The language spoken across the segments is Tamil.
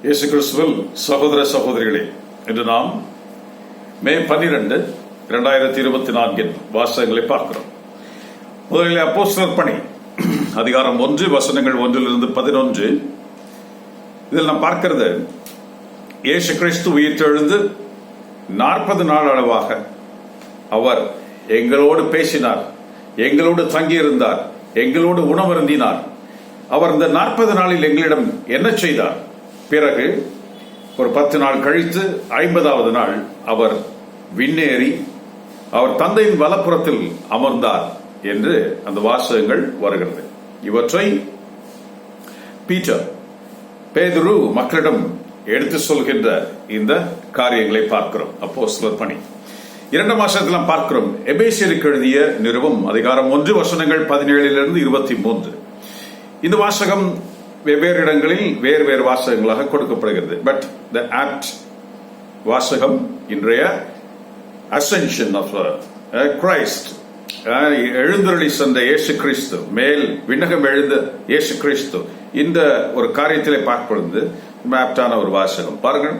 இயேசு கிறிஸ்துவில் சகோதர சகோதரிகளே, இன்று நாம் மே 12, 2024 வாசகங்களை பார்க்கிறோம். முதலில் அப்போஸ்தலர் பணி அதிகாரம் 1 வசனங்கள் 1-11. இதில் நாம் பார்க்கிறது, இயேசு கிறிஸ்து உயிர்த்தெழுந்து 40 நாள் அளவாக அவர் எங்களோடு பேசினார், எங்களோடு தங்கியிருந்தார், எங்களோடு உணவருந்தினார். அவர் இந்த 40 நாளில் எங்களிடம் என்ன செய்தார்? பிறகு ஒரு 10 நாள் கழித்து 50வது நாள் அவர் விண்ணேறி அவர் தந்தையின் வலப்புறத்தில் அமர்ந்தார் என்று அந்த வாசகங்கள் வருகிறது. இவற்றை பேதுரு மக்களிடம் எடுத்து சொல்கின்ற இந்த காரியங்களை பார்க்கிறோம். அப்போஸ்தலர் பணி 2 வாசகத்தில் பார்க்கிறோம். எபேசியருக்கு எழுதிய நிருபம் அதிகாரம் 1 வசனங்கள் 17-23. இந்த வாசகம் வெவ்வேறு இடங்களில் வேறு வேறு வாசகங்களாக கொடுக்கப்படுகிறது. பட் த ஆப்ட் வாசகம் இன்றைய அசென்ஷன் ஆஃப் கிரைஸ்ட், எழுந்தருளி சென்ற இயேசு கிறிஸ்து, மேல் விண்ணகம் எழுந்த இயேசு கிறிஸ்து, இந்த ஒரு காரியத்திலே பார்ப்பது ஆப்டான ஒரு வாசகம். பாருங்கள்,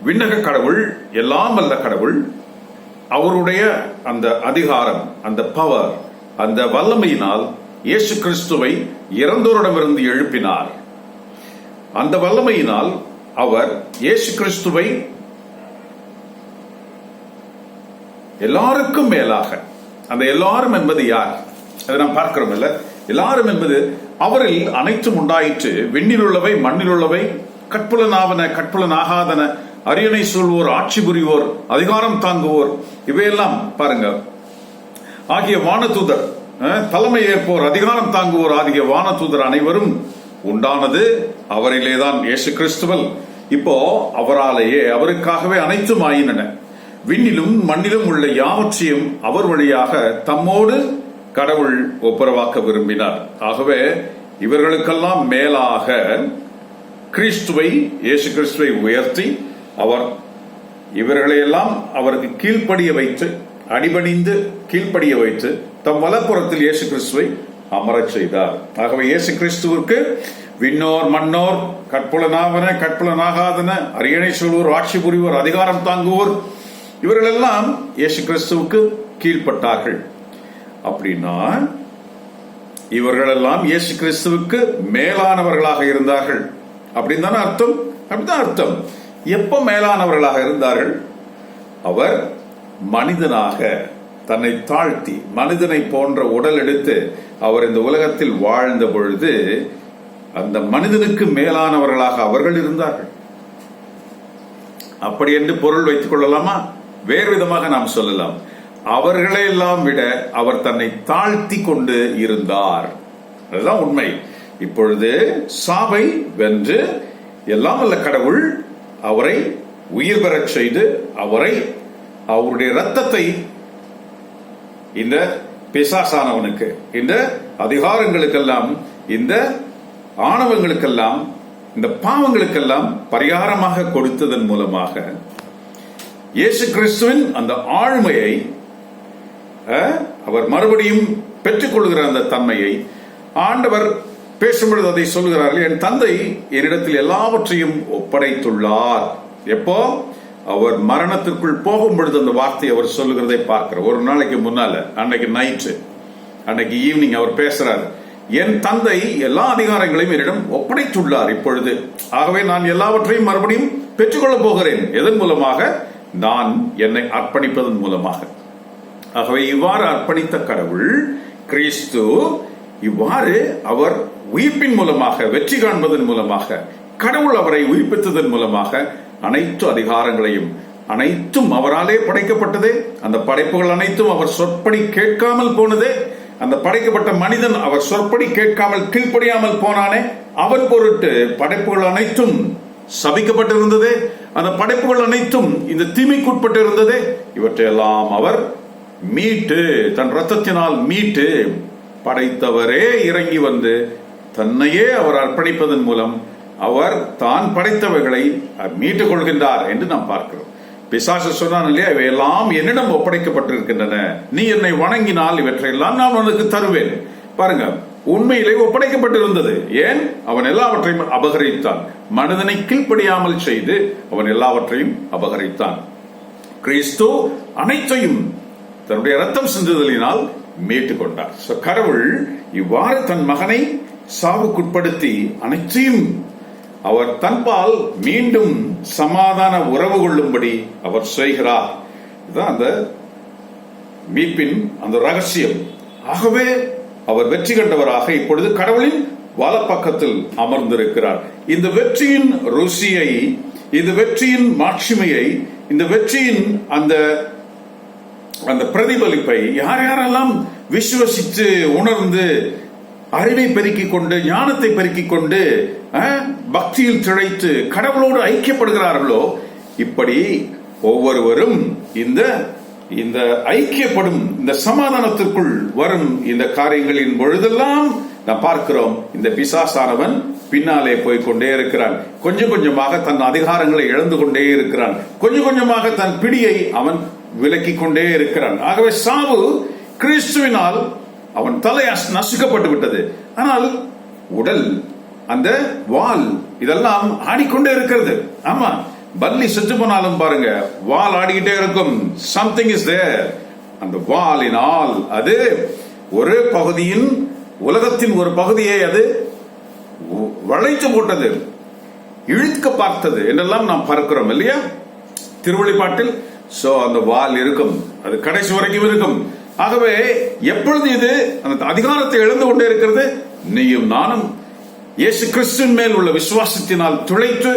விண்ணக கடவுள், எல்லாம் வல்ல கடவுள், அவருடைய அந்த அதிகாரம், அந்த பவர், அந்த வல்லமையினால் இயேசு கிறிஸ்துவை இறந்தோரிடமிருந்து எழுப்பினார். அந்த வல்லமையினால் அவர் இயேசு கிறிஸ்துவை எல்லாருக்கும் மேலாக, அந்த எல்லாரும் என்பது யார்? அதை நாம் பார்க்கிறோம் இல்ல? எல்லாரும் என்பது அவரில் அனைத்தும் உண்டாயிற்று, விண்ணில் உள்ளவை, மண்ணில் உள்ளவை, கற்புலனாவன, கற்புலனாகாதன, அரியணை சொல்வோர், ஆட்சி புரிவோர், அதிகாரம் தாங்குவோர், இவையெல்லாம் பாருங்க, ஆகிய வானதூதர், தலைமை ஏற்போர், அதிகாரம் தாங்குவோர் ஆகிய வானதூதர் அனைவரும் உண்டானது அவரிலேதான், இயேசு கிறிஸ்துவல். இப்போ அவராலேயே, அவருக்காகவே அனைத்தும் ஆயின. விண்ணிலும் மண்ணிலும் உள்ள யாவற்றையும் அவர் வழியாக தம்மோடு கடவுள் ஒப்புரவாக்க விரும்பினார். ஆகவே இவர்களுக்கெல்லாம் மேலாக கிறிஸ்துவை, இயேசு கிறிஸ்துவை உயர்த்தி அவர் இவர்களையெல்லாம் அவருக்கு கீழ்ப்படிய வைத்து, அடிபணிந்து கீழ்ப்படிய வைத்து தம் வலப்புறத்தில் இயேசு கிறிஸ்துவை அமரச் செய்தார். ஆகவே இயேசு கிறிஸ்துவிற்கு விண்ணோர், மன்னோர், கற்புலனாவன, கற்புலனாகாதன, அரியணை சொல்வோர், ஆட்சி புரிவோர், அதிகாரம் தாங்குவோர், இவர்கள் எல்லாம் இயேசு கிறிஸ்துவுக்கு கீழ்ப்பட்டார்கள். அப்படின்னா இவர்கள் எல்லாம் இயேசு கிறிஸ்துவுக்கு மேலானவர்களாக இருந்தார்கள் அப்படின்னு தானே அர்த்தம்? அப்படிதான் அர்த்தம். எப்ப மேலானவர்களாக இருந்தார்கள்? அவர் மனிதனாக தன்னை தாழ்த்தி, மனிதனை போன்ற உடல் எடுத்து அவர் இந்த உலகத்தில் வாழ்ந்த பொழுது அந்த மனிதனுக்கு மேலானவர்களாக அவர்கள் இருந்தார்கள். அப்படி என்று பொருள் வைத்துக் கொள்ளலாமா? வேறு விதமாக நாம் சொல்லலாம், அவர்களை எல்லாம் விட அவர் தன்னை தாழ்த்தி கொண்டு இருந்தார். அதுதான் உண்மை. இப்பொழுது சாவை வென்று எல்லாம் வல்ல கடவுள் அவரை உயிர் பெறச் செய்து, அவருடைய ரத்தத்தை இந்த பிசாசானவனுக்கு, இந்த அதிகாரங்களுக்கெல்லாம், இந்த ஆணவங்களுக்கெல்லாம், இந்த பாவங்களுக்கெல்லாம் பரிகாரமாக கொடுத்ததன் மூலமாக இயேசு கிறிஸ்துவின் அந்த ஆளுமையை அவர் மறுபடியும் பெற்றுக் கொள்கிற அந்த தன்மையை ஆண்டவர் பேசும்பொழுது அதை சொல்கிறார்கள். என் தந்தை என்னிடத்தில் எல்லாவற்றையும் ஒப்படைத்துள்ளார். எப்போ? அவர் மரணத்திற்குள் போகும் பொழுது அந்த வார்த்தை அவர் சொல்லுகிறதை பார்க்கிறார். ஒரு நாளைக்கு முன்னால, அன்னைக்கு நைட்டு, அன்னைக்கு ஈவினிங் அவர் பேசுறார், என் தந்தை எல்லா அதிகாரங்களையும் என்னிடம் ஒப்படைத்துள்ளார் இப்பொழுது. ஆகவே நான் எல்லாவற்றையும் மறுபடியும் பெற்றுக்கொள்ளப் போகிறேன். எதன் மூலமாக? நான் என்னை அர்ப்பணிப்பதன் மூலமாக. ஆகவே இவ்வாறு அர்ப்பணித்த கடவுள் கிறிஸ்து, இவ்வாறு அவர் உயிர்ப்பின் மூலமாக, வெற்றி காண்பதன் மூலமாக, கடவுள் அவரை உயிர்ப்பித்ததன் மூலமாக அனைத்து அதிகாரங்களையும், அனைத்தும் அவராலே படைக்கப்பட்டதே, அந்த படைப்புகள் அனைத்தும் அவர் சொற்படி கேட்காமல் போனதே, அந்த படைக்கப்பட்ட மனிதன் அவர் சொற்படி கேட்காமல் கீழ்ப்படியாமல் போனானே, அவன் பொருட்டு படைப்புகள் அனைத்தும் சபிக்கப்பட்டிருந்ததே, அந்த படைப்புகள் அனைத்தும் இந்த தீமைக்குட்பட்டு இருந்ததே, இவற்றையெல்லாம் அவர் மீட்டு, தன் ரத்தத்தினால் மீட்டு, படைத்தவரே இறங்கி வந்து தன்னையே அவர் அர்ப்பணிப்பதன் மூலம் அவர் தான் படைத்தவைகளை மீட்டுக் கொள்கின்றார் என்று நாம் பார்க்கிறோம். பிசாசு சொன்னான் இல்லையா, இவையெல்லாம் என்னிடம் ஒப்படைக்கப்பட்டிருக்கின்றன, நீ என்னை வணங்கினால் இவற்றையெல்லாம் நான் உனக்கு தருவேன். பாருங்க, உண்மையிலே ஒப்படைக்கப்பட்டிருந்தது. ஏன்? அவன் எல்லாவற்றையும் அபகரித்தான். மனிதனை கீழ்ப்படியாமல் செய்து அவன் எல்லாவற்றையும் அபகரித்தான். கிறிஸ்து அனைத்தையும் தன்னுடைய ரத்தம் சிந்துதலினால் மீட்டுக் கொண்டார். கடவுள் இவ்வாறு தன் மகனை சாவுக்குட்படுத்தி அனைத்தையும் அவர் தன்பால் மீண்டும் சமாதான உறவு கொள்ளும்படி அவர் செய்கிறார். இதுதான் அந்த மீட்பின் அந்த ரகசியம். ஆகவே அவர் வெற்றி கண்டவராக இப்பொழுது கடவுளின் வலப்பக்கத்தில் அமர்ந்திருக்கிறார். இந்த வெற்றியின் ருசியை, இந்த வெற்றியின் மாட்சிமையை, இந்த வெற்றியின் அந்த பிரதிபலிப்பை யார் யாரெல்லாம் விசுவசித்து உணர்ந்து அறிவை பெருக்கிக் கொண்டு ஞானத்தை பெருக்கிக் கொண்டு பக்தியில் திளைத்து கடவுளோடு ஐக்கியப்படுகிறார்களோ, இப்படி ஒவ்வொருவரும் இந்த ஐக்கியப்படும் இந்த சமாதானத்திற்குள் வரும் இந்த காரியங்களின் பொழுதெல்லாம் நாம் பார்க்கிறோம், இந்த பிசாசானவன் பின்னாலே போய்கொண்டே இருக்கிறான். கொஞ்சம் கொஞ்சமாக தன் அதிகாரங்களை இழந்து கொண்டே இருக்கிறான். கொஞ்சம் கொஞ்சமாக தன் பிடியை அவன் விலக்கிக் கொண்டே இருக்கிறான். ஆகவே சாவு கிறிஸ்துவினால் அவன் தலை நசுக்கப்பட்டு விட்டது. ஆனால் உடல், அந்த வால், இதெல்லாம் ஆடிக்கொண்டே இருக்கிறது. ஆமா, பல்லி செத்து போனாலும் பாருங்க, வால் ஆடிக்கிட்டே இருக்கும். Something is there. அந்த வாலினால் அது ஒரு பகுதியின், உலகத்தின் ஒரு பகுதியை அது வளைத்து போட்டது, இழுக்க பார்த்தது என்றெல்லாம் நாம் பார்க்கிறோம் இல்லையா திருவெளிப்பாட்டில். சோ அந்த வால் இருக்கும், அது கடைசி வரைக்கும் இருக்கும். ஆகவே எப்பொழுது இது அந்த அதிகாரத்தை இழந்து கொண்டே இருக்கிறது, நீயும் நானும் இயேசு கிறிஸ்துவின் மேல் உள்ள விசுவாசத்தினால் துளைத்து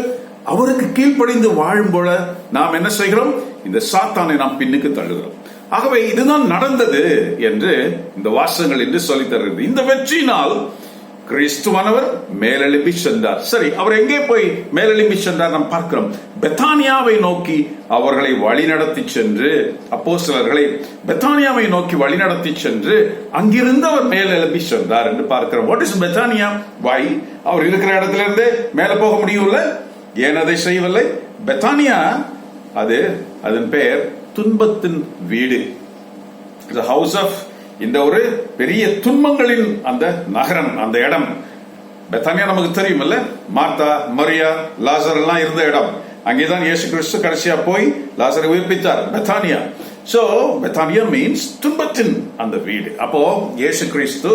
அவருக்கு கீழ்ப்படிந்து வாழும் போல நாம் என்ன செய்கிறோம்? இந்த சாத்தானை நாம் பின்னுக்கு தள்ளுகிறோம். ஆகவே இதுதான் நடந்தது என்று இந்த வாசகங்கள் என்று சொல்லித் தருகிறது. இந்த வெற்றியினால் கிறிஸ்துவானவர் மேலெழும்பி சென்றார். சரி, அவர் எங்கே போய் மேலெழும்பி சென்றார் நாம் பார்க்கிறோம். பெத்தானியாவை நோக்கி அவர்களை வழிநடத்தி சென்று, அப்போஸ்தலர்களை பெத்தானியாவை நோக்கி வழிநடத்தி சென்று அங்கிருந்து அவர் மேலெழும்பி சென்றார் என்று பார்க்கிறோம். What is Bethany? வை? அவர் இருக்கிற இடத்துல இருந்து மேல போக முடியவில்லை. ஏன் அதை செய்யவில்லை? பெத்தானியா அதன் பெயர் துன்பத்தின் வீடு, ஹவுஸ் ஆஃப், இந்த ஒரு பெரிய துன்பங்களின் அந்த நகரம், அந்த இடம் பெத்தானியா. நமக்கு தெரியும் இல்ல, மார்த்தா, மரியா, லாசர் எல்லாம் இருந்த இடம். அங்கேதான் இயேசு கிறிஸ்து கடைசியா போய் லாசரை உயிர்ப்பித்தார், பெத்தானியா. சோ பெத்தானியா மீன்ஸ் துன்பத்தின் அந்த வீடு. அப்போ இயேசு கிறிஸ்து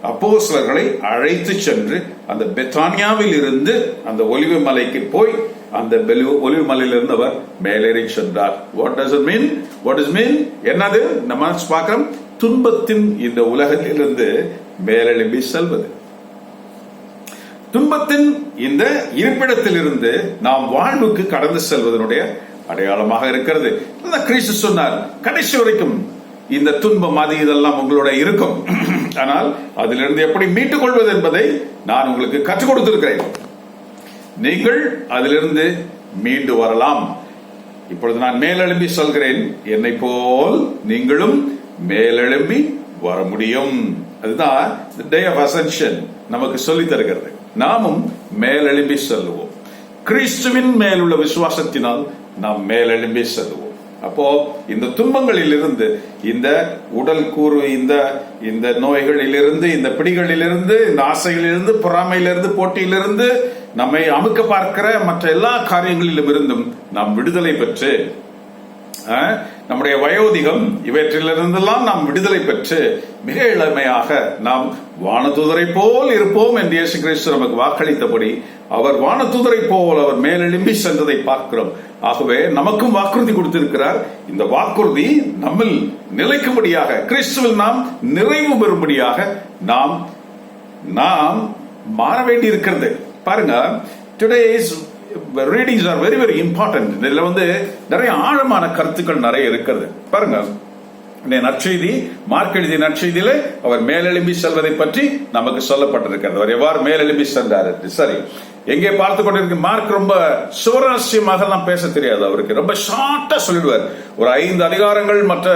அப்போஸ்தலர்களை அழைத்து சென்று அந்த பெத்தானியாவில் இருந்து அந்த ஒலிவு மலைக்கு போய் அந்த ஒலிவு மலையிலிருந்து அவர் மேலேறி சென்றார். What does it mean? What is mean? என்னது? நம்ம பார்க்கிறோம், துன்பத்தின் இந்த உலகத்திலிருந்து மேலெழும்பி செல்வது, துன்பத்தின் இந்த இருப்பிடத்திலிருந்து நாம் வாழ்வுக்கு கடந்து செல்வதனுடைய அடையாளமாக இருக்கிறது. கிறிஸ்து சொன்னார், கடைசி வரைக்கும் இந்த துன்பம் அது இதெல்லாம் உங்களோட இருக்கும், ஆனால் அதிலிருந்து எப்படி மீட்டுக் கொள்வது என்பதை நான் உங்களுக்கு கற்றுக் கொடுத்திருக்கிறேன். நீங்கள் அதிலிருந்து மீண்டு வரலாம். இப்பொழுது நான் மேலெழும்பி சொல்கிறேன், என்னை போல் நீங்களும் மேலெழும்பி வர முடியும். அதுதான் டே ஆஃப் அசென்ஷன் நமக்கு சொல்லி தருகிறது. நாமும் மேலெழும்பி செல்லுவோம். கிறிஸ்துவின் மேலுள்ள விசுவாசத்தினால் நாம் மேலெழும்பி செல்லுவோம். அப்போ இந்த துன்பங்களில் இருந்து, இந்த உடல் கூறு, இந்த நோய்களிலிருந்து, இந்த பிடிகளிலிருந்து, இந்த ஆசைகளிலிருந்து, பொறாமையிலிருந்து, போட்டியிலிருந்து, நம்மை அமுக்க பார்க்கிற மற்ற எல்லா காரியங்களிலும் இருந்தும் நாம் விடுதலை பெற்று, நம்முடைய வயோதிகம் இவற்றிலிருந்தெல்லாம் நாம் விடுதலை பெற்று மிக இளமையாக நாம் வானதூதரை போல் இருப்போம் என்று இயேசு கிறிஸ்து நமக்கு வாக்களித்தபடி அவர் வானதூதரை போல் அவர் மேலெழும்பி சென்றதை பார்க்கிறோம். ஆகவே நமக்கும் வாக்குறுதி கொடுத்திருக்கிறார். இந்த வாக்குறுதி நம்மில் நிலைக்கும்படியாக, கிறிஸ்துவில் நாம் நிறைவு பெறும்படியாக நாம் மாற வேண்டி இருக்கிறது. பாருங்க, today's readings are very very important. இதுல நிறைய ஆழமான கருத்துக்கள் நிறைய இருக்கிறது. பாருங்க, நற்செய்தி, மார்க் எழுதிய நற்செய்தியில அவர் மேலெழும்பி செல்வதை பற்றி நமக்கு சொல்லப்பட்டிருக்கிறது. அவர் எவ்வாறு மேலெழும்பி சென்றார். சரி, எங்கே பார்த்து கொண்டிருக்க மார்க் ரொம்ப சுவரஸ்யமாக எல்லாம் பேச தெரியாது அவருக்கு. ரொம்ப ஷார்ட்டா சொல்லிடுவார். ஒரு 5 அதிகாரங்கள் மற்ற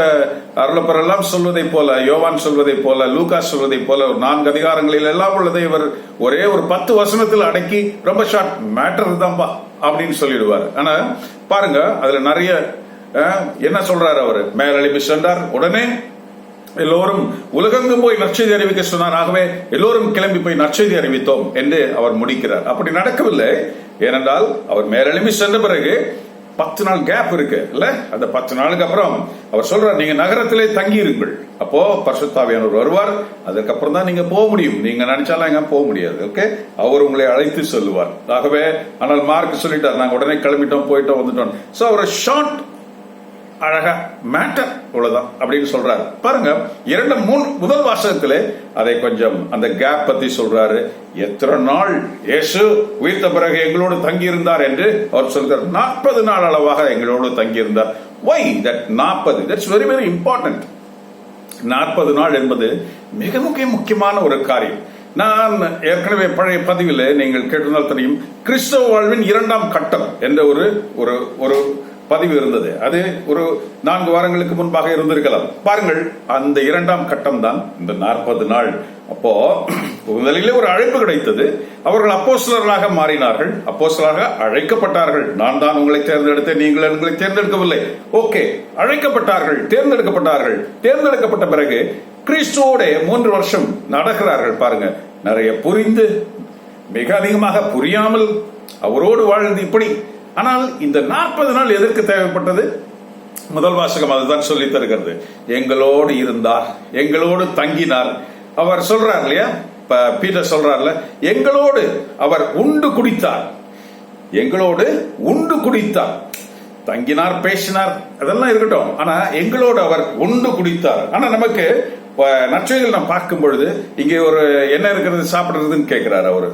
அருளப்பரெல்லாம் சொல்வதை போல, யோவான் சொல்வதை போல, லூக்கா சொல்வதை போல ஒரு 4 அதிகாரங்களில் எல்லாம் உள்ளதை இவர் ஒரே ஒரு 10 வசனத்தில் அடக்கி ரொம்ப ஷார்ட் மேட்டர் தான்பா அப்படின்னு சொல்லிடுவார். ஆனா பாருங்க, அதுல நிறைய என்ன சொல்றாரு அவர்? மேலெழும்பி சென்றார். உடனே எல்லோரும் உலகெங்கும் போய் நற்செய்தி அறிவிக்க சொன்னார். ஆகவே எல்லோரும் கிளம்பி போய் நற்செய்தி அறிவித்தோம் என்று அவர் முடிக்கிறார். அப்படி நடக்கவில்லை. ஏனென்றால் அவர் மேலெழும்பி சென்ற பிறகு 10 நாள் கேப் இருக்கு இல்ல, அந்த 10 நாளுக்கு அப்புறம் அவர் சொல்றார், நீங்க நகரத்திலே தங்கியிருங்கள், அப்போ பரிசுத்த ஆவியானவர் வருவார், அதுக்கப்புறம் தான் நீங்க போக முடியும், நீங்க நினைச்சாலும் எங்க போக முடியாது. ஓகே, அவர் உங்களை அழைத்து சொல்லுவார். ஆகவே ஆனால் மார்க் சொல்லிட்டார், நாங்க உடனே கிளம்பிட்டோம், போயிட்டோம், வந்துட்டோம். சோ அவர் ஷார்ட் அழகா மேட்டர் இவ்வளவுதான் அப்படின்னு சொல்றாரு. பாருங்க, 2-3 முதல் வாசகத்திலே அதை கொஞ்சம் அந்த கேப் பத்தி சொல்றாரு. எத்தனை நாள் இயேசு உயிர்த்த பிறகு எங்களோடு தங்கியிருந்தார் என்று அவர் சொல்றார். 40 நாள் அளவாக எங்களோடு தங்கியிருந்தார். Why that 40? That's very very important. 40 நாள் என்பது மிக முக்கியமான ஒரு காரியம். நான் ஏற்கனவே பழைய பதிவில் நீங்கள் கேட்டிருந்தால் தெரியும், கிறிஸ்தவ வாழ்வின் 2ஆம் கட்டம் என்ற ஒரு பதிவு இருந்தது. அது ஒரு 4 வாரங்களுக்கு முன்பாக இருந்திருக்கலாம். பாருங்கள், அந்த 2ஆம் கட்டம் தான் இந்த 40 நாள். அப்போ முதலிலே ஒரு அழைப்பு கிடைத்தது. அவர்கள் அப்போஸ்தலர்களாக மாறினார்கள், அப்போஸ்தலராக அழைக்கப்பட்டார்கள். நான் தான் உங்களை தேர்ந்தெடுத்தேன், நீங்கள் உங்களை தேர்ந்தெடுக்கவில்லை. ஓகே, அழைக்கப்பட்டார்கள், தேர்ந்தெடுக்கப்பட்டார்கள். தேர்ந்தெடுக்கப்பட்ட பிறகு கிறிஸ்துவோட 3 வருஷம் நடக்கிறார்கள். பாருங்க, நிறைய புரிந்து, மிக அதிகமாக புரியாமல், அவரோடு வாழ்ந்து இப்படி. ஆனால் இந்த 40 நாள் எதற்கு தேவைப்பட்டது? முதல் வாசகம் அதுதான் சொல்லி தருகிறது. எங்களோடு இருந்தார், எங்களோடு தங்கினார். அவர் சொல்றார் இல்லையா, பீட்டர் சொல்றார்ல, எங்களோடு அவர் உண்டு குடித்தார், எங்களோடு உண்டு குடித்தார். தங்கினார், பேசினார், அதெல்லாம் இருக்கட்டும். ஆனா எங்களோடு அவர் உண்டு குடித்தார். ஆனா நமக்கு நற்செய்தியில் நாம் பார்க்கும் பொழுது இங்கே ஒரு என்ன இருக்கிறது சாப்பிடுறதுன்னு கேட்கிறார். அவரு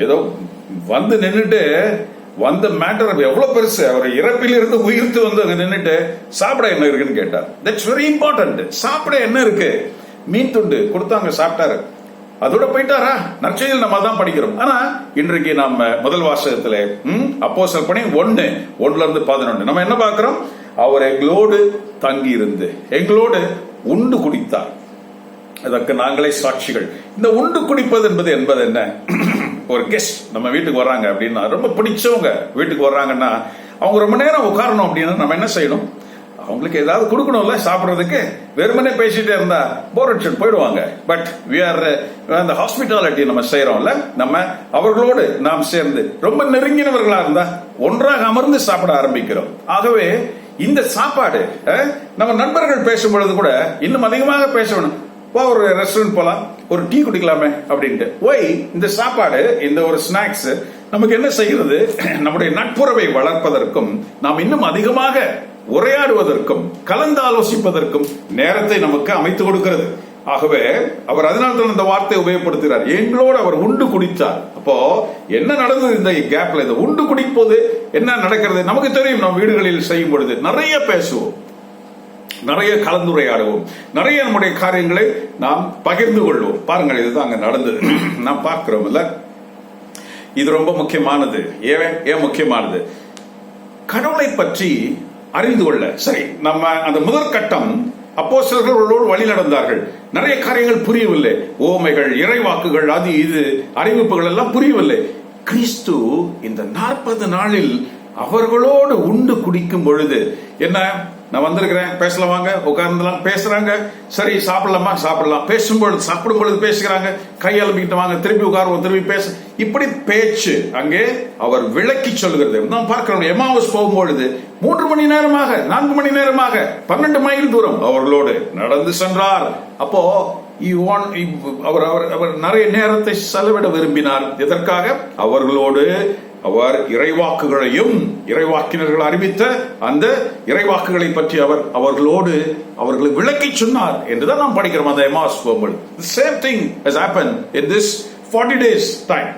ஏதோ வந்து நின்றுட்டு வந்த மேட்டர் எவ்வளவு பெருசு, அவர் இறப்பில் இருந்து உயிர்த்து வந்து நின்றுட்டு சாப்பிட என்ன இருக்குன்னு கேட்டார். That's very important. சாப்பிட என்ன இருக்கு? மீன் துண்டு கொடுத்தாங்க, சாப்பிட்டாரு, அதோட போயிட்டாரா? நற்செய்தியில் நம்ம தான் படிக்கிறோம். ஆனா இன்றைக்கு நம்ம முதல் வாசகத்துல அப்போஸ்தலர் பணி 1:11 நம்ம என்ன பார்க்கிறோம்? அவர் எங்களோடு தங்கி இருந்து எங்களோடு உண்டு குடித்தார். அதற்கு நாங்களே சாட்சிகள். இந்த உண்டு குடிப்பது என்பது என்ன? ஒரு கெஸ்ட் நம்ம வீட்டுக்கு வர்றாங்க அப்படின்னா, ரொம்ப பிடிச்சவங்க வீட்டுக்கு வர்றாங்கன்னா, அவங்க ரொம்ப நேரம் உட்காரணும் அப்படின்னா நம்ம என்ன செய்யணும்? அவங்களுக்கு ஏதாவது கொடுக்கணும்ல சாப்பிட்றதுக்கு. வெறுமனே பேசிட்டே இருந்தா போர் அடிச்சுட்டு போயிடுவாங்க. பட் we are அந்த ஹாஸ்பிட்டாலிட்டி நம்ம செய்யறோம்ல, நம்ம அவர்களோடு நாம் சேர்ந்து ரொம்ப நெருங்கினவர்களா இருந்தா ஒன்றாக அமர்ந்து சாப்பிட ஆரம்பிக்கிறோம். ஆகவே இந்த சாப்பாடு நம்ம நண்பர்கள் பேசும் பொழுது கூட இன்னும் அதிகமாக பேச வேணும். ஒரு ரெஸ்டாரண்ட் போலாம், ஒரு டீ குடிக்கலாமே அப்படின்ட்டு. ஒய் இந்த சாப்பாடு, இந்த ஒரு ஸ்நாக்ஸ் நமக்கு என்ன செய்கிறது? நம்முடைய நட்புறவை வளர்ப்பதற்கும், நாம் இன்னும் அதிகமாக உரையாடுவதற்கும், கலந்து ஆலோசிப்பதற்கும் நேரத்தை நமக்கு அமைத்து கொடுக்கிறது. ஆகவே அவர் அதனால்தான் இந்த வார்த்தை உபயோகப்படுத்துகிறார், எங்களோடு அவர் உண்டு குடித்தார். அப்போ என்ன நடந்தது இந்த கேப்ல? இந்த உண்டு குடிப்போது என்ன நடக்கிறது நமக்கு தெரியும். நம் வீடுகளில் செய்யும் பொழுது நிறைய பேசுவோம், நிறைய கலந்துரையாடுவோம், நிறைய நம்முடைய காரியங்களை நாம் பகிர்ந்து கொள்வோம். பாருங்கள், இதுதான் அங்க நடந்தது. நாம் பார்க்கிறோம் இல்ல, இது ரொம்ப முக்கியமானது. ஏன் முக்கியமானது? கடவுளை பற்றி அறிந்து கொள்ள. சரி, நம்ம அந்த முதல் கட்டம் அப்போஸ்தலர்களோடு வழி நடந்தார்கள். நிறைய காரியங்கள் புரியவில்லை. ஓமைகள், இறைவாக்குகள், அது இது அறிவிப்புகள் எல்லாம் புரியவில்லை. கிறிஸ்து இந்த 40 நாளில் அவர்களோடு உண்டு குடிக்கும் பொழுது என்ன? நான் வந்திருக்கிறேன், பேசலாம் வாங்க, உட்கார்ந்துலாம் பேசுறாங்க. சரி, சாப்பிடலாமா? சாப்பிடலாம். பேசும்பொழுது, சாப்பிடும் பொழுது பேசுகிறாங்க. கையெழுப்பிக்கிட்டு வாங்க, திருப்பி உட்காருவோம், திருப்பி பேச, இப்படி பேச்சு அங்கே அவர் விளக்கி சொல்கிறது. நாம் பார்க்கிறோம், எம்மாவுஸ் போகும்பொழுது 3 மணி நேரமாக, 4 மணி நேரமாக 12 மைல் தூரம் அவர்களோடு நடந்து சென்றார். அப்போ அவர் நிறைய நேரத்தை செலவிட விரும்பினார். எதற்காக? அவர்களோடு அவர் இறைவாக்குகளையும், இறைவாக்கினர்கள் அறிவித்த அந்த இறைவாக்குகளை பற்றி அவர்களோடு அவர்களை விளக்கி சொன்னார் என்றுதான் நாம் படிக்கிறோம். அந்த எம்மாவுஸ் போகும்போது the same thing has happened in this 40 days time.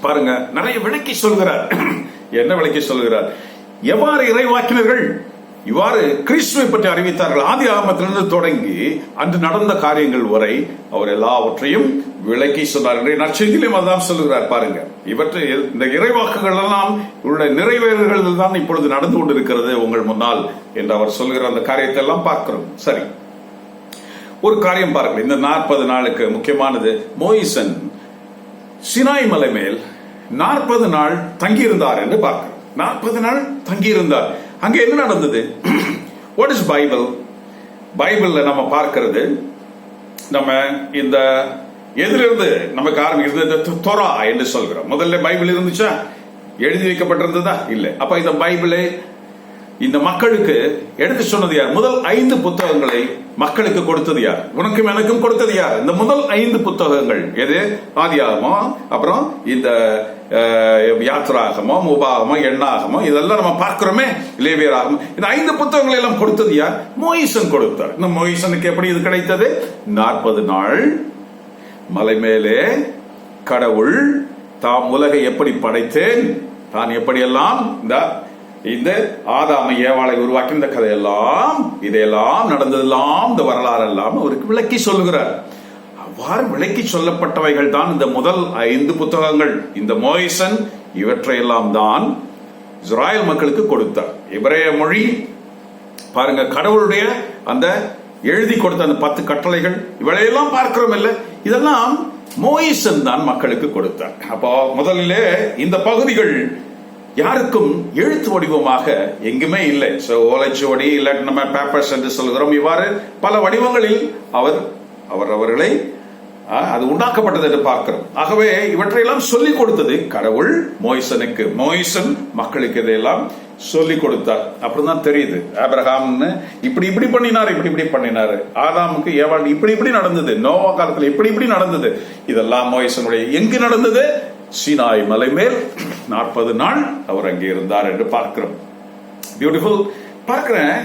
பாருங்க, நிறைய விளக்கி சொல்கிறார். என்ன விளக்கி சொல்கிறார்? எவ்வாறு இறைவாக்கினர்கள் இவ்வாறு கிறிஸ்துவை பற்றி அறிவித்தார்கள். ஆதி ஆகமத்திலிருந்து தொடங்கி அன்று நடந்த காரியங்கள் வரை அவர் எல்லாவற்றையும் விளக்கி சொன்னார். நற்செய்தியிலும் அதான் சொல்லுகிறார். பாருங்க, இவற்றை, இந்த இறைவாக்குகள் எல்லாம் உள்ள நிறைவேறுகள் தான் இப்பொழுது நடந்து கொண்டிருக்கிறது உங்கள் முன்னால் என்று அவர் சொல்லுகிற அந்த காரியத்தை எல்லாம் பார்க்கிறோம். சரி, ஒரு காரியம் பாருங்கள். இந்த 40 நாளுக்கு முக்கியமானது, மோயிசன் சினாய் மலை மேல் 40 நாள் தங்கியிருந்தார் என்று பார்க்கிறோம். 40 நாள் தங்கியிருந்தார். அங்கே என்ன நடந்தது? What is Bible? பைபிள்ல நம்ம பார்க்கிறது, நம்ம இந்த எதிலிருந்து நமக்கு ஆரம்பிக்கிறது, தோரா என்று சொல்கிறோம். முதல்ல பைபிள் இருந்துச்சா? எழுதி வைக்கப்பட்டிருந்ததா? இல்லை. அப்ப இந்த பைபிளை இந்த மக்களுக்கு எடுத்து சொன்னது யார்? முதல் 5 புத்தகங்களை மக்களுக்கு கொடுத்தது யார்? உனக்கும் எனக்கும் கொடுத்தது யார்? இந்த முதல் 5 புத்தகங்கள் எது? ஆதியாகமோ, அப்புறம் இந்த யாத்ராகமோ, உபாகமோ, எண்ணாகமோ, இதெல்லாம் நம்ம பார்க்கிறோமே, லேவியராகமோ, இந்த 5 புத்தகங்களை எல்லாம் கொடுத்தது யார்? மோயிசன் கொடுத்தார். இந்த மோயிசனுக்கு எப்படி இது கிடைத்தது? 40 நாள் மலை மேலே கடவுள் தாம் உலகை எப்படி படைத்தேன், தான் எப்படியெல்லாம் இந்த ஆதாமை ஏவாளை உருவாக்கி இந்த கதையெல்லாம், இதையெல்லாம் நடந்ததெல்லாம், இந்த வரலாறு எல்லாம் அவருக்கு விளக்கி சொல்லுகிறார். அவ்வாறு விளக்கி சொல்லப்பட்டவைகள் தான் இந்த முதல் 5 புத்தகங்கள். இந்த மோயிசன் இவற்றையெல்லாம் தான் இஸ்ராயல் மக்களுக்கு கொடுத்தார். எபிரேய மொழி பாருங்க, கடவுளுடைய அந்த எழுதி கொடுத்த அந்த 10 கட்டளைகள், இவளையெல்லாம் பார்க்கிறோம் இல்ல, இதெல்லாம் மோயிசன் தான் மக்களுக்கு கொடுத்தார். அப்போ முதலிலே இந்த பகுதிகள் யாருக்கும் எழுத்து வடிவமாக எங்குமே இல்லை. ஓலைச்சுவடி, இல்லாட்டி நம்ம பேப்பர்ஸ் என்று சொல்கிறோம். இவ்வாறு பல வடிவங்களில் அவர்களை அது உண்டாக்கப்பட்டது என்று பார்க்கிறோம். ஆகவே இவற்றையெல்லாம் சொல்லிக் கொடுத்தது கடவுள் மோயிசனுக்கு. மோயிசன் மக்களுக்கு இதையெல்லாம் சொல்லிக் கொடுத்தார். அப்படிதான் தெரியுது. ஆபிரகாம்னு இப்படி பண்ணினார், இப்படி பண்ணினாரு. ஆதாமுக்கு ஏவாள் இப்படி நடந்தது. நோவா காலத்துல இப்படி நடந்தது. இதெல்லாம் மோயிசனுடைய எங்கு நடந்தது? சீனாய் மலை மேல் 40 நாள் அவர் அங்கே இருந்தார் என்று பார்க்கிறோம். பியூட்டிஃபுல். பார்க்கிறேன்,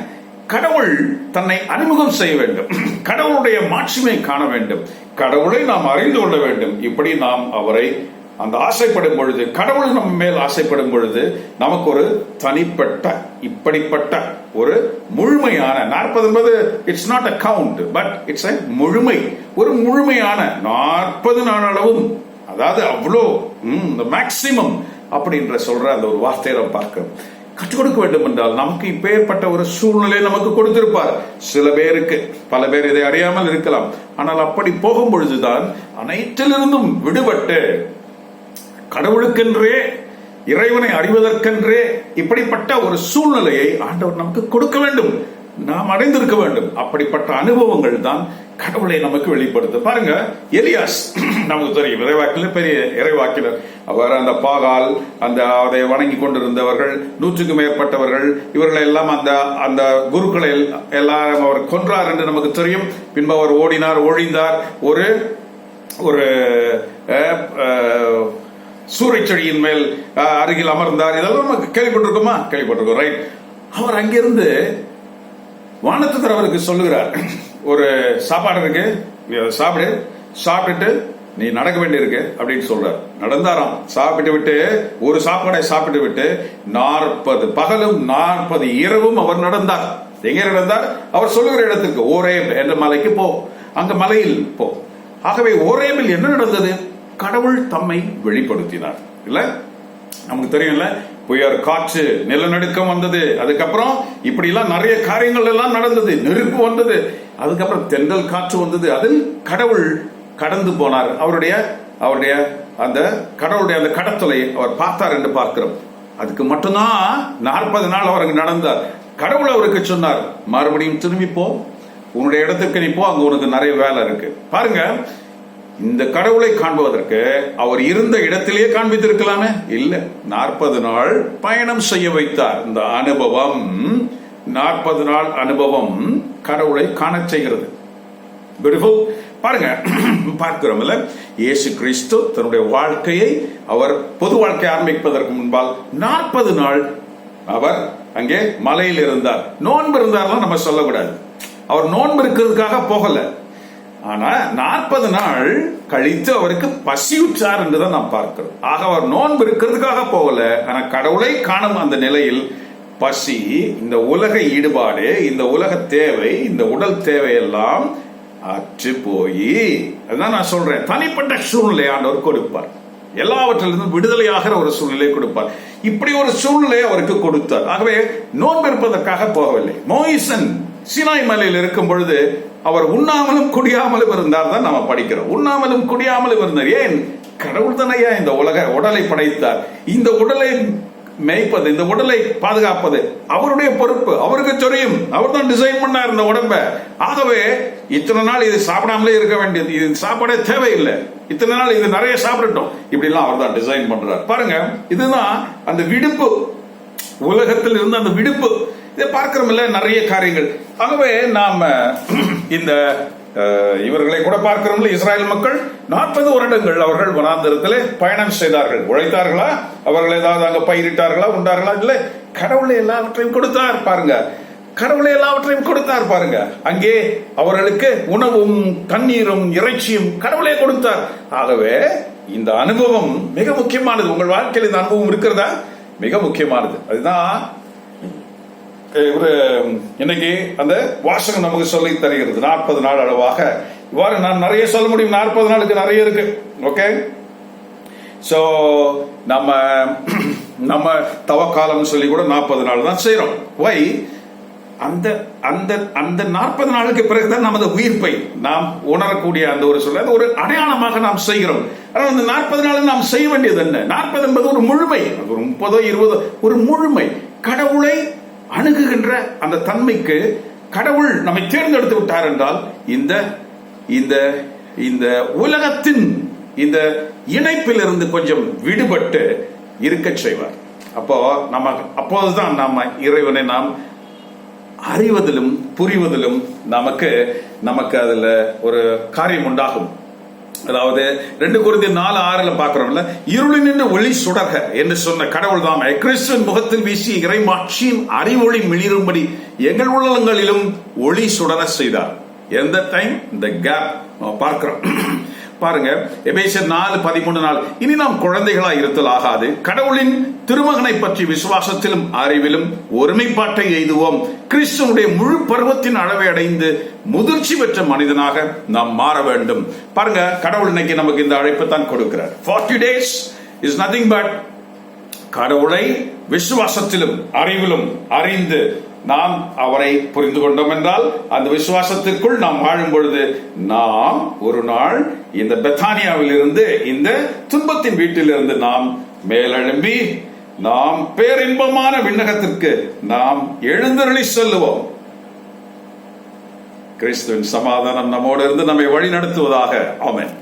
கடவுள் தன்னை அறிமுகம் செய்ய வேண்டும், கடவுளுடைய மாட்சிமை காண வேண்டும், கடவுளை நாம் அறிந்து கொள்ள வேண்டும். இப்படி நாம் அவரை அந்த ஆசைப்படும் பொழுது, கடவுள் நம்ம மேல் ஆசைப்படும் பொழுது, நமக்கு ஒரு தனிப்பட்ட இப்படிப்பட்ட ஒரு முழுமையான 40 என்பது it's not a count, but it's a முழுமை, ஒரு முழுமையான 40 நாள் அளவும், அதாவது அவ்வளோ மேக்சிமம் அப்படின்ற சொல்ற அந்த ஒரு வார்த்தையை நம்ம பார்க்கிறோம். கற்றுக் கொடுக்க வேண்டும் என்றால் நமக்கு இப்பேற்பட்ட ஒரு சூழ்நிலை நமக்கு கொடுத்திருப்பார். சில பேருக்கு, பல பேர் இதை அறியாமல் இருக்கலாம். ஆனால் அப்படி போகும் பொழுதுதான் அனைத்திலிருந்தும் விடுபட்டு கடவுளுக்கென்றே, இறைவனை அறிவதற்கென்றே இப்படிப்பட்ட ஒரு சூழ்நிலையை ஆண்டவர் நமக்கு கொடுக்க வேண்டும், நாம் அடைந்திருக்க வேண்டும். அப்படிப்பட்ட அனுபவங்கள் தான் கடவுளை நமக்கு வெளிப்படுத்த. பாருங்க, எலியாஸ் நமக்கு தெரியும், இறைவாக்கினர், பெரிய இறைவாக்கினர். அவர் அந்த பாகால், அதை வணங்கி கொண்டிருந்தவர்கள் 100க்கும் மேற்பட்டவர்கள், இவர்களை எல்லாம் அந்த குருக்களை எல்லாம் அவர் கொன்றார் என்று நமக்கு தெரியும். பின்பு அவர் ஓடினார், ஒழிந்தார், ஒரு சூறை செடியின் மேல் அருகில் அமர்ந்தார். இதெல்லாம் நமக்கு கேள்விப்பட்டிருக்கோமா? கேள்விப்பட்டிருக்கோம், ரைட். அவர் அங்கிருந்து வானத்துக்கு அவருக்கு சொல்லுகிறார், ஒரு சாப்பாடு இருக்கு, சாப்பிட்டுட்டு நீ நடக்க வேண்டியிருக்கு அப்படின்னு சொல்றார். நடந்தாராம். சாப்பிட்டு விட்டு, ஒரு சாப்பாடை சாப்பிட்டு விட்டு 40 பகலும் 40 இரவும் அவர் நடந்தார். எங்கே நடந்தார்? அவர் சொல்லுகிற இடத்துக்கு, ஓரேப் என்ற மலைக்கு போ, அங்க மலையில் போ. ஆகவே ஓரேபில் என்ன நடந்தது? கடவுள் தம்மை வெளிப்படுத்தினார். இல்ல, நமக்கு தெரியும்ல, புயல், காற்று, நிலநடுக்கம் வந்தது. அதுக்கப்புறம் இப்படி எல்லாம் நிறைய காரியங்கள் எல்லாம் நடந்தது. நெருப்பு வந்தது. அதுக்கப்புறம் தென்றல் காற்று வந்தது. அதில் கடவுள் கடந்து போனார். அவருடைய அந்த கடவுளுடைய அந்த கடத்தலை அவர் பார்த்தார் என்று பார்க்கிறோம். அதுக்கு மட்டும்தான் 40 நாள் அவருக்கு நடந்தார். கடவுள் அவருக்கு சொன்னார், மறுபடியும் திரும்பி போ, உன்னுடைய இடத்துக்கு நீ போ, அங்க உனக்கு நிறைய வேலை இருக்கு. பாருங்க, இந்த கடவுளை காண்பதற்கு அவர் இருந்த இடத்திலேயே காண்பித்திருக்கலாமே, இல்ல, 40 நாள் பயணம் செய்ய வைத்தார். இந்த அனுபவம், 40 நாள் அனுபவம் கடவுளை காண செய்கிறது. பியூட்டிஃபுல். பாருங்க, பார்க்கிறோம் இல்ல, இயேசு கிறிஸ்து தன்னுடைய வாழ்க்கையை, அவர் பொது வாழ்க்கை ஆரம்பிப்பதற்கு முன்பால் 40 நாள் அவர் அங்கே மலையில் இருந்தார். நோன்பு இருந்தார்லாம் நம்ம சொல்லக்கூடாது. அவர் நோன்பு இருக்கிறதுக்காக போகல. ஆனா 40 நாள் கழித்து அவருக்கு பசியுற்றார் என்றுதான் நாம் பார்க்கிறோம். ஆக அவர் நோன்பு இருக்கிறதுக்காக போகல, ஆனா கடவுளை காணும் அந்த நிலையில் பசி, இந்த உலக ஈடுபாடு, இந்த உலக தேவை, இந்த உடல் தேவையெல்லாம் அற்று போய், அதுதான் நான் சொல்றேன், தனிப்பட்ட சூழ்நிலை ஆண்டவர் கொடுப்பார். எல்லாவற்றிலிருந்தும் விடுதலையாகிற ஒரு சூழ்நிலை கொடுப்பார். இப்படி ஒரு சூழ்நிலையை அவருக்கு கொடுத்தார். ஆகவே நோன்பு இருப்பதற்காக போகவில்லை. மோயிசன் சீனாய் மலையில் இருக்கும் பொழுது அவர் உண்ணாமலும் குடியாமலும் இருந்தார் தான் நாம படிக்கிறோம். உண்ணாமலும் குடியாமலும் இருந்தார். ஏன்? கடவுள் தானையா இந்த உடலை படைத்தார். இந்த உடலை மேய்ப்பது, இந்த உடலை பாதுகாப்பது அவருடைய பொறுப்பு. அவருக்கு தெரியும், அவர் தான் டிசைன் பண்ணார் இந்த உடம்ப. ஆகவே இத்தனை நாள் இது சாப்பிடாமலே இருக்க வேண்டியது, இது சாப்பாடே தேவையில்லை, இத்தனை நாள் இது நிறைய சாப்பிடட்டும், இப்படி எல்லாம் அவர் தான் டிசைன் பண்றார். பாருங்க, இதுதான் அந்த விடுப்பு, உலகத்தில் இருந்து அந்த விடுப்பு. இதை பார்க்கிறோம் இல்ல, நிறைய காரியங்கள். ஆகவே நாம இந்த இவர்களை கூட பார்க்கிறோம், இஸ்ராயல் மக்கள் 40 வருடங்கள் அவர்கள் வனாந்தரத்திலே பயணம் செய்தார்கள். உழைத்தார்களா? அவர்கள் ஏதாவது அங்க பயிரிட்டார்களா, உண்டார்களா? இல்ல, கடவுளை எல்லாவற்றையும் கொடுத்தார் பாருங்க, கடவுளை எல்லாவற்றையும் கொடுத்தார் பாருங்க. அங்கே அவர்களுக்கு உணவும் தண்ணீரும் இறைச்சியும் கடவுளே கொடுத்தார். ஆகவே இந்த அனுபவம் மிக முக்கியமானது. உங்கள் வாழ்க்கையில் இந்த அனுபவம் இருக்கிறதா? மிக முக்கியமானது. அதுதான் இன்னைக்கு அந்த வாசகம் நமக்கு சொல்லி தருகிறது. 40 நாள் அளவாக இவ்வாறு நான் நிறைய சொல்ல முடியும். 40 நாளுக்கு நிறைய இருக்கு. ஓகே, சோ நம்ம தவக்காலம் சொல்லி கூட 40 நாள் தான் செய்யறோம். வை? அந்த அந்த அந்த 40 நாளுக்கு பிறகுதான் நமது உயிர்ப்பை நாம் உணரக்கூடிய அந்த ஒரு சொல்ல, ஒரு அடையாளமாக நாம் செய்கிறோம். ஆனால் அந்த 40 நாள் நாம் செய்ய வேண்டியது என்ன? 40 என்பது ஒரு முழுமை, ஒரு 30 20 ஒரு முழுமை. கடவுளை அணுகுகின்ற அந்த தன்மைக்கு கடவுள் நம்மை தேர்ந்தெடுத்து விட்டார் என்றால் இந்த இந்த இந்த உலகத்தின் இந்த இணைப்பிலிருந்து கொஞ்சம் விடுபட்டு இருக்க செய்வார். அப்போதுதான் நாம இறைவனை நாம் அறிவதிலும் புரிவதிலும் நமக்கு அதுல ஒரு காரியம் உண்டாகும். அதாவது 2 கொரிந்தியர் 4:6 பார்க்கிறோம்ல, இருளில் நின்று ஒளி சுடர்க என்று சொன்ன கடவுள் தாமே கிறிஸ்துவின் முகத்தில் வீசி இறைமாட்சியின் அறிவொளி மிளிரும்படி எங்கள் உள்ளங்களிலும் ஒளி சுடர செய்தார். எந்த டைம்? இந்த கேப் பார்க்கிறோம் பாருங்க. எபேசியர் 4:13 இனி நாம் குழந்தைகளாய் இருத்தல் ஆகாது, கடவுளின் திருமகனை பற்றி விசுவாசத்திலும் அறிவிலும் ஒருமைப்பாட்டை எய்துவோம், கிறிஸ்துவனுடைய முழு பருவத்தின் அளவை அடைந்து முதிர்ச்சி பெற்ற மனிதனாக நாம் மாற வேண்டும். பாருங்க, கடவுள் இன்னைக்கு நமக்கு இந்த அழைப்பு தான் கொடுக்கிறார். 40 days is nothing but கடவுளை விசுவாசத்திலும் அறிவிலும் அறிந்து நாம் அவரை புரிந்து கொண்டோம் என்றால், அந்த விசுவாசத்திற்குள் நாம் வாழும் பொழுது நாம் ஒரு நாள் இந்த பெத்தானியாவில் இருந்து, இந்த துன்பத்தின் வீட்டிலிருந்து நாம் மேலெழும்பி நாம் பேரின்பமான விண்ணகத்திற்கு நாம் எழுந்தருளி செல்லுவோம். கிறிஸ்துவின் சமாதானம் நம்மோடு இருந்து நம்மை வழி நடத்துவதாக. ஆமென்.